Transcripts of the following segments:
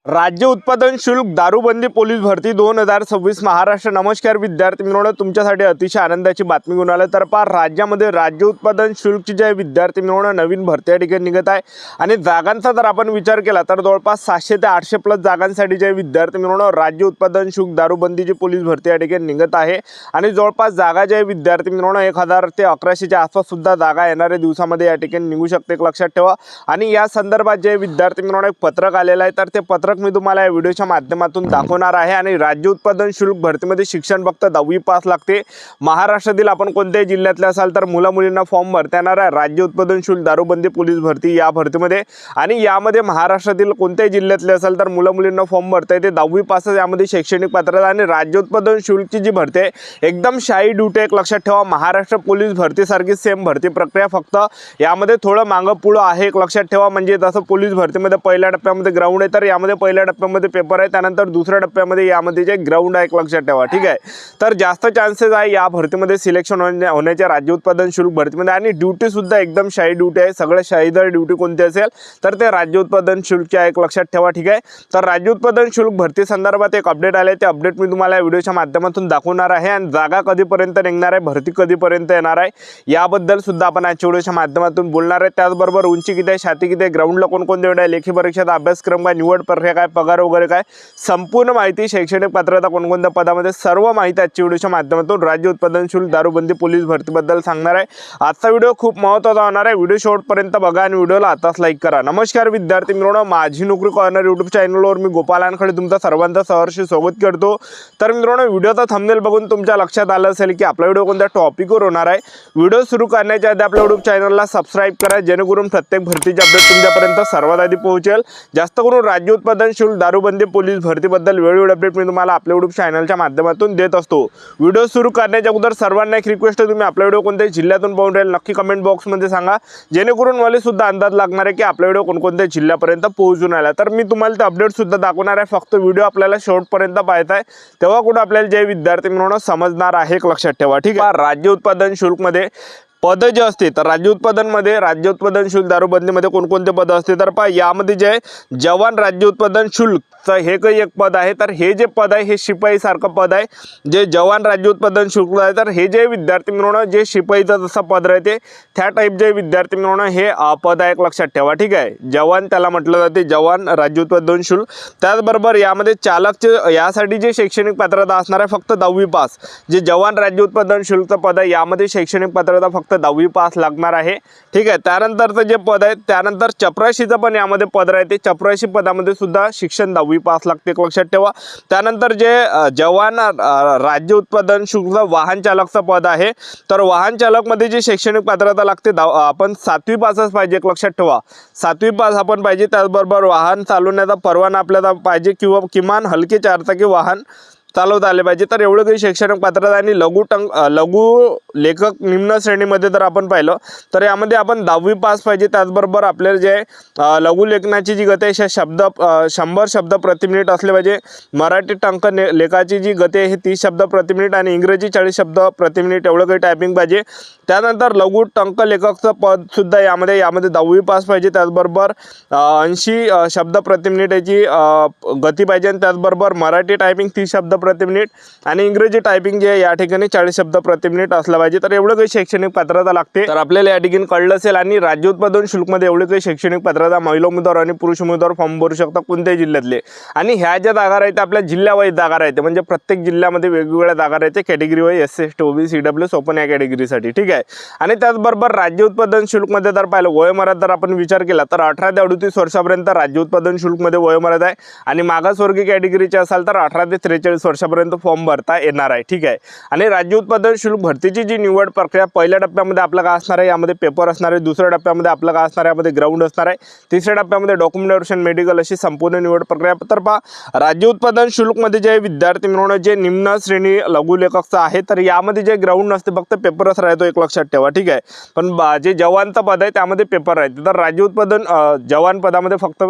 राज्य उत्पादन शुल्क दारूबंदी पोलीस भरती 2026 महाराष्ट्र। नमस्कार विद्यार्थी मित्रांनो, तुमच्यासाठी अतिशय आनंदाची बातमी घेऊन आलो। तर पहा, राज्यामध्ये राज्य उत्पादन शुल्कची जे विद्यार्थी मित्रांनो नवीन भरती या ठिकाणी निघत आहे आणि जागांचा जर आपण विचार केला तर जवळपास 700 ते 800 प्लस जागांसाठी जे विद्यार्थी मित्रांनो राज्य उत्पादन शुल्क दारूबंदीची पोलीस भरती या ठिकाणी निघत आहे आणि जवळपास जागा जे विद्यार्थी मित्रांनो 1000 ते 1100 च्या आसपास सुद्धा जागा येणाऱ्या दिवसामध्ये या ठिकाणी निघू शकते, एक लक्षात ठेवा। आणि या संदर्भात जे विद्यार्थी मित्रांनो एक पत्रक आलेलं आहे, तर ते पत्रक मी तुम्हाला या व्हिडिओच्या माध्यमातून दाखवणार आहे। आणि राज्य उत्पादन शुल्क भरतीमध्ये शिक्षण फक्त 10वी पास लागते। महाराष्ट्रातील आपण कोणत्याही जिल्ह्यातले असाल तर मुला मुलींना फॉर्म भरता येणार आहे राज्य उत्पादन शुल्क दारूबंदी पोलीस भरती या भरतीमध्ये। आणि यामध्ये महाराष्ट्रातील कोणत्याही जिल्ह्यातले असाल तर मुला मुलींना फॉर्म भरता येते, 10वी पास यामध्ये शैक्षणिक पात्रता। आणि राज्य उत्पादन शुल्कची जी भरती आहे एकदम शाही ड्यूटी, एक लक्षात ठेवा। महाराष्ट्र पोलीस भरतीसारखी सेम भरती प्रक्रिया, फक्त यामध्ये थोडं मागं पुढं आहे, एक लक्षात ठेवा। म्हणजे जसं पोलीस भरतीमध्ये पहिल्या टप्प्यामध्ये ग्राउंड आहे, तर यामध्ये पहिल्या टप्प्यामध्ये पेपर आहे, त्यानंतर दुसऱ्या टप्प्यामध्ये यामध्ये जे ग्राउंड आहे, एक लक्षात ठेवा, ठीक आहे। तर जास्त चान्सेस आहे या भरतीमध्ये सिलेक्शन होण्याचे राज्य उत्पादन शुल्क भरतीमध्ये। आणि ड्यूटी सुद्धा एकदम शाही ड्यूटी आहे, सगळ्यात शाहीदार ड्यूटी कोणती असेल तर ते राज्य उत्पादन शुल्कची आहे, एक लक्षात ठेवा, ठीक आहे। तर राज्य उत्पादन शुल्क भरती संदर्भात एक अपडेट आले, ते अपडेट मी तुम्हाला या व्हिडिओच्या माध्यमातून दाखवणार आहे। आणि जागा कधीपर्यंत निघणार आहे, भरती कधीपर्यंत येणार आहे याबद्दल सुद्धा आपण आजच्या व्हिडिओच्या माध्यमातून बोलणार आहे। त्याचबरोबर उंची किती आहे, छाती किती आहे, ग्राउंडला कोणकोणते वेळ आहे, लेखी परीक्षेचा अभ्यासक्रम काय, निवड प्रक्रिया काय, पगार वगैरे काय, संपूर्ण माहिती, शैक्षणिक पात्रता कोणकोणत्या पदामध्ये, सर्व माहिती आजच्या व्हिडिओच्या माध्यमातून राज्य उत्पादन शुल्क दारूबंदी पोलीस भरतीबद्दल सांगणार आहे। आजचा व्हिडिओ खूप महत्त्वाचा होणार आहे, व्हिडिओ शेवटपर्यंत बघा आणि व्हिडिओला आताच लाईक करा। नमस्कार विद्यार्थी मित्रांनो, माझी नोकरी कॉर्नर यूट्यूब चॅनलवर मी गोपाल वानखडे तुमचं सर्वांचं सहर्ष स्वागत करतो। तर मित्रांनो, व्हिडिओचा थंबनेल बघून तुमच्या लक्षात आलं असेल की आपला व्हिडिओ कोणत्या टॉपिकवर होणार आहे। व्हिडिओ सुरू करण्याच्या आधी आपल्या यूट्यूब चॅनलला सबस्क्राईब करा, जेणेकरून प्रत्येक भरतीचे अपडेट तुमच्यापर्यंत सर्वात आधी पोहोचेल। जास्त करून राज्य उत्पादन शुल्क दारूबंदी पोलीस भरतीबद्दल वेळोवेळी अपडेट मी तुम्हाला आपल्या यूट्यूब चॅनलच्या माध्यमातून देत असतो। व्हिडिओ सुरू करण्याच्या अगोदर सर्वांना एक रिक्वेस्ट आहे, तुम्ही आपला व्हिडिओ कोणत्या जिल्ह्यातून पाहून राहील नक्की कमेंट बॉक्समध्ये सांगा, जेणेकरून मला सुद्धा अंदाज लागणार आहे की आपला व्हिडिओ कोणकोणत्या जिल्ह्यापर्यंत पोहोचून आला। तर मी तुम्हाला ते अपडेट सुद्धा दाखवणार आहे, फक्त व्हिडिओ आपल्याला शेवटपर्यंत पाहायचा आहे, तेव्हा कुठे आपल्याला जे विद्यार्थी मित्रांनो समजणार आहे, एक लक्षात ठेवा, ठीक आहे। राज्य उत्पादन शुल्कमध्ये पद जे असते, तर राज्य उत्पादन शुल्क दारूबंदीमध्ये कोणकोणते पद असते, तर पहा यामध्ये जे जवान राज्य उत्पादन शुल्क हे काही एक पद आहे। तर हे जे पद आहे हे शिपाई सारखं पद आहे, जे जवान राज्य उत्पादन शुल्क आहे। तर हे जे विद्यार्थी मित्रांनो जे शिपाईचं जसं पद राहते त्या टाईप जे विद्यार्थी मित्रांनो हे पद आहे, एक लक्षात ठेवा, ठीक आहे। जवान त्याला म्हटलं जाते, जवान राज्य उत्पादन शुल्क। त्याचबरोबर यामध्ये चालकचे यासाठी जे शैक्षणिक पात्रता असणार आहे फक्त 10वी पास। जे जवान राज्य उत्पादन शुल्कचं पद आहे यामध्ये शैक्षणिक पात्रता फक्त 10वी पास लागणार आहे, ठीक आहे। त्यानंतरचं जे पद आहे, त्यानंतर चपराशीचं पण यामध्ये पद राहते, चपराशी पदामध्ये सुद्धा शिक्षण 10वी पास लागते, एक लक्षात ठेवा। त्यानंतर जे जवान राज्य उत्पादन शुल्क वाहन चालकचं पद आहे, तर वाहन चालकमध्ये जी शैक्षणिक पात्रता लागते आपण 7वी पासच पाहिजे, एक लक्षात ठेवा, 7वी पास आपण पाहिजे। त्याचबरोबर वाहन चालवण्याचा परवाना आपल्याला पाहिजे किंवा किमान हलके चारचाकी वाहन चालवता आले पाहिजे। तर एवढं काही शैक्षणिक पात्रता। आणि लघु लेखक निम्न श्रेणीमध्ये जर आपण पाहिलं तर यामध्ये आपण 10वी पास पाहिजे। त्याचबरोबर आपल्याला जे लघु लेखनाची जी गती आहे 100 शब्द प्रति मिनिट असले पाहिजे। मराठी टंक लेखाची जी गती आहे 30 शब्द प्रति मिनिट आणि इंग्रजी 40 शब्द प्रति मिनिट एवढं काही टायपिंग पाहिजे। त्यानंतर लघु टंक लेखकचं पद सुद्धा यामध्ये 10वी पास पाहिजे। त्याचबरोबर 80 शब्द प्रति मिनिट याची गती पाहिजे। आणि त्याचबरोबर मराठी टायपिंग 30 शब्द प्रति मिनिट आणि इंग्रजी टायपिंग जे या ठिकाणी 40 शब्द प्रति मिनिट असला पाहिजे। तर एवढं काही शैक्षणिक पात्रता लागते, तर आपल्याला या ठिकाणी कळलं असेल। आणि राज्य उत्पादन शुल्कमध्ये एवढे काही शैक्षणिक पात्रता महिला उमेदवार आणि पुरुष उमेदवार फॉर्म भरू शकतात कोणत्याही जिल्ह्यातले। आणि ह्या ज्या जागा राहते आपल्या जिल्ह्यावाईज जागा राहते, म्हणजे प्रत्येक जिल्ह्यामध्ये वेगवेगळ्या जागा राहते category wise, SC ST OBC CWS open या कॅटेगरीसाठी, ठीक आहे। आणि त्याचबरोबर राज्य उत्पादन शुल्कमध्ये जर पाहिलं वयोमर्यादा जर आपण विचार केला तर 18 ते 38 वर्षापर्यंत राज्य उत्पादन शुल्कमध्ये वयोमर्यादा आहे। आणि मागासवर्गीय कॅटेगरीचे असाल तर 18 ते 43 वर्षापर्यंत फॉर्म भरता येणार आहे, ठीक आहे। आणि राज्य उत्पादन शुल्क भरतीची जी निवड प्रक्रिया पहिल्या टप्प्यामध्ये आपलं काय असणार आहे, यामध्ये पेपर असणार आहे। दुसऱ्या टप्प्यामध्ये आपलं काय असणार आहे, यामध्ये ग्राउंड असणार आहे। तिसऱ्या टप्प्यामध्ये डॉक्युमेंटेशन मेडिकल अशी संपूर्ण निवड प्रक्रिया। तर पहा राज्य उत्पादन शुल्कमध्ये जे विद्यार्थी मिळवणं जे निम्न श्रेणी लघु लेखकचं आहे, तर यामध्ये जे ग्राउंड नसते फक्त पेपरच राहतो, एक लक्षात ठेवा, ठीक आहे। पण जे जवानचं पद आहे त्यामध्ये पेपर राहते। तर राज्य उत्पादन जवान पदामध्ये फक्त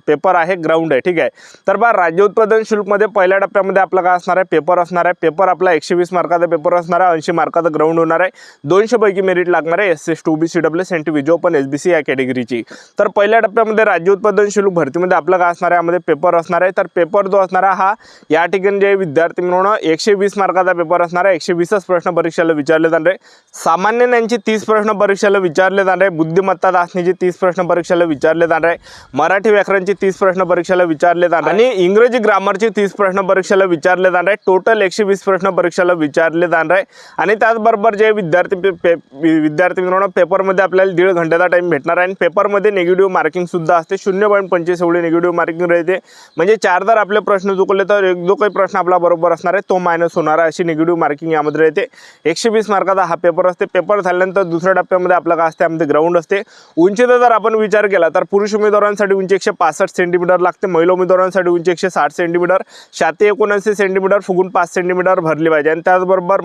पेपर आहे, ग्राउंड आहे, ठीक आहे। तर पहा राज्य उत्पादन शुल्कमध्ये पहिल्या टप्प्यामध्ये आपला आपला काय असणार आहे, पेपर असणार आहे. पेपर आपला 120 मार्काचा पेपर असणार आहे. 80 मार्काचा ग्राउंड होणार आहे. 200 पैकी मेरिट लागणार आहे SC ST OBC EWS NT जो पण SBC या कॅटेगरीची. तर पहिल्या टप्प्यामध्ये राज्य उत्पादन शुल्क भरतीमध्ये आपला काय असणार आहे, यामध्ये पेपर असणार आहे. तर पेपर जो असणार हा या ठिकाणी जे विद्यार्थी मिळवणं 120 मार्काचा पेपर असणार आहे. 120च प्रश्न परीक्षेला विचारले जाणार आहे. सामान्य ज्ञानची 30 प्रश्न परीक्षेला विचारले जाणार आहे. बुद्धिमत्ता चाचणीचे 30 प्रश्न परीक्षेला विचारले जाणार आहे. मराठी व्याकरणचे 30 प्रश्न परीक्षेला विचारले जाणार आणि इंग्रजी ग्रामरचे 30 प्रश्न परीक्षेला विचारले जाणार आहे. टोटल 120 प्रश्न परीक्षेला विचारले जाणार आहे. आणि त्याचबरोबर जे विद्यार्थी मिळवणं पेपरमध्ये आपल्याला 1.5 घंट्याचा टाइम भेटणार आहे. आणि पेपरमध्ये निगेटिव्ह मार्किंग सुद्धा असते. 0.25 एवढी निगेटिव्ह मार्किंग राहते. म्हणजे 4 जर आपले प्रश्न चुकले तर एक जो काही प्रश्न आपला बरोबर असणार आहे तो मायनस होणार आहे. अशी निगेटिव्ह मार्किंग यामध्ये राहते. 120 मार्काचा हा पेपर असते. पेपर झाल्यानंतर दुसऱ्या टप्प्यामध्ये आपला काय असते, यामध्ये ग्राउंड असते. उंचीचा जर आपण विचार केला तर पुरुष उमेदवारांसाठी उंची 165 सेंटीमीटर लागते. महिला उमेदवारांसाठी उंची 160 सेंटीमीटर, छाती 79 सेंटीमीटर, फुगून 5 सेंटीमीटर भरली पाहिजे. आणि त्याचबरोबर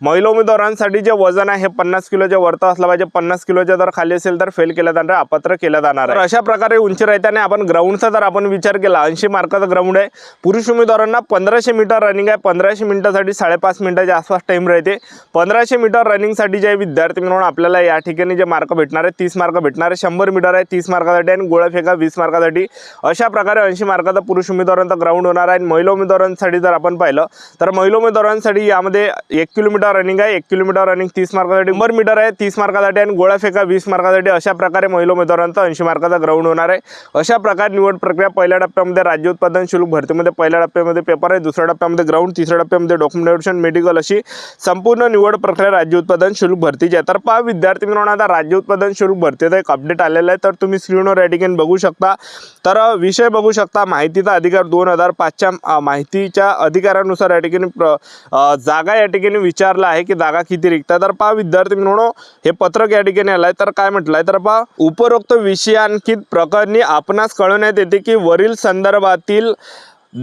महिला उमेदवारांसाठी जे वजन आहे हे 50 किलोच्या वरती असलं पाहिजे. 50 किलोच्या जर खाली असेल तर फेल केला जाणार, अपात्र केला जाणार आहे. अशा प्रकारे उंची राहताना आपण ग्राउंडचा जर आपण विचार केला 80 मार्काचा ग्राउंड आहे. पुरुष उमेदवारांना 1500 मीटर रनिंग आहे. 1500 मिनिटासाठी 5.5 मिनिटाच्या आसपास टाइम राहते. 1500 मीटर रनिंगसाठी जे विद्यार्थी म्हणून आपल्याला या ठिकाणी जे मार्क भेटणार आहे 30 मार्क भेटणार आहे. 100 मीटर आहे 30 मार्कासाठी आणि गोळा फेका 20 मार्कासाठी. अशा प्रकारे 80 मार्काचा पुरुष उमेदवारांचा ग्राउंड होणार आहे. आणि महिला उमेदवारांसाठी जर आपण पाहिलं तर महिला उमेदवारांसाठी यामध्ये 1 किलोमीटर रनिंग आहे. 1 किलोमीटर रनिंग 30 मार्कासाठी, 100 मीटर आहे 30 मार्कासाठी आणि गोळा फेका 20 मार्कासाठी. अशा प्रकारे महिला उमेदवारांचा 80 मार्काचा ग्राउंड होणार आहे. अशा प्रकारे निवड प्रक्रिया पहिल्या टप्प्यामध्ये राज्य उत्पादन शुल्क भरतीमध्ये पहिल्या टप्प्यामध्ये पेपर आहे, दुसऱ्या टप्प्यामध्ये ग्राउंड, तिसऱ्या टप्प्यामध्ये डॉक्युमेंटेशन, मेडिकल अशी संपूर्ण निवड प्रक्रिया राज्य उत्पादन शुल्क भरतीची आहे. तर पहा विद्यार्थी मित्रांनो, आता राज्य उत्पादन शुल्क भरतीचा एक अपडेट आलेला आहे. तर तुम्ही स्क्रीनवर या ठिकाणी बघू शकता. तर विषय बघू शकता, माहितीचा अधिकार 2005च्या माहितीच्या अधिकारानुसार या ठिकाणी जागा या ठिकाणी विचारला आहे की जागा किती रिक्त आहे. तर पहा विद्यार्थी मित्रांनो, हे पत्रक या ठिकाणी आलंय. तर काय म्हटलंय, तर पहा उपरोक्त विषयांकित प्रकरणी आपणास कळवण्यात येते की वरील संदर्भातील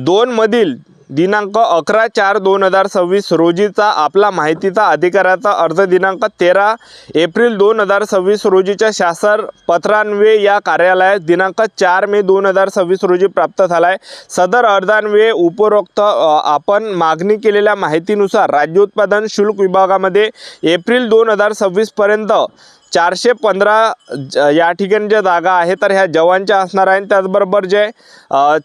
2 मधील दिनांक 11/4/2026 रोजीचा आपला माहितीचा अधिकाराचा अर्ज दिनांक 13 एप्रिल 2026 रोजीच्या शासन पत्रान्वये या कार्यालयात दिनांक 4 मे 2026 रोजी प्राप्त झाला आहे. सदर अर्जान्वये उपरोक्त आपण मागणी केलेल्या माहितीनुसार राज्य उत्पादन शुल्क विभागामध्ये एप्रिल 2026 पर्यंत 415 या ठिकाणी ज्या जागा आहे तर ह्या जवानच्या असणार आहे. त्याचबरोबर जे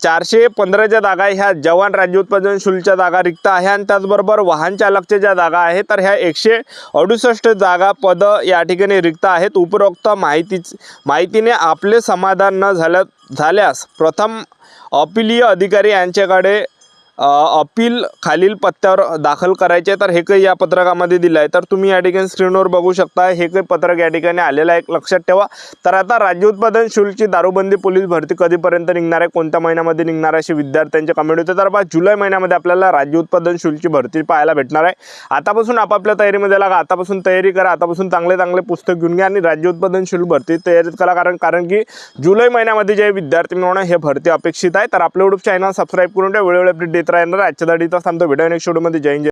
415 ज्या जागा आहे ह्या जवान राज्य उत्पादन शुल्कच्या जागा रिक्त आहे. आणि त्याचबरोबर वाहन चालकच्या ज्या जागा आहे तर ह्या 168 जागा पद या ठिकाणी रिक्त आहेत. उपरोक्त माहितीने आपले समाधान न झाल्यास प्रथम अपीलीय अधिकारी यांच्याकडे अपील खालील पत्त्यावर दाखल करायचे. तर हे काही या पत्रकामध्ये दिलं आहे. तर तुम्ही या ठिकाणी स्क्रीनवर बघू शकता. हे काही पत्रक या ठिकाणी आलेलं आहे, लक्षात ठेवा. तर आता राज्य उत्पादन शुल्कची दारूबंदी पोलीस भरती कधीपर्यंत निघणार आहे, कोणत्या महिन्यामध्ये निघणार आहे, असे विद्यार्थ्यांचे कमेंट होते. तर जुलै महिन्यामध्ये आपल्याला राज्य उत्पादन शुल्कची भरती पाहायला भेटणार आहे. आतापासून आपापल्या तयारीमध्ये लागा, आतापासून तयारी करा, आतापासून चांगले पुस्तक घेऊन घ्या आणि राज्य उत्पादन शुल्क भरती तयारीत करा. कारण की जुलै महिन्यामध्ये जे विद्यार्थी मिळवणं हे भरती अपेक्षित आहे. तर आपलं YouTube चॅनल सबस्क्राईब करून ठेवा. वेळोवेळी अपडेट देत राहणार. आजच्या दाडीचा थांबतो. भेटूया नेक्स्ट व्हिडिओमध्ये. जय हिंद.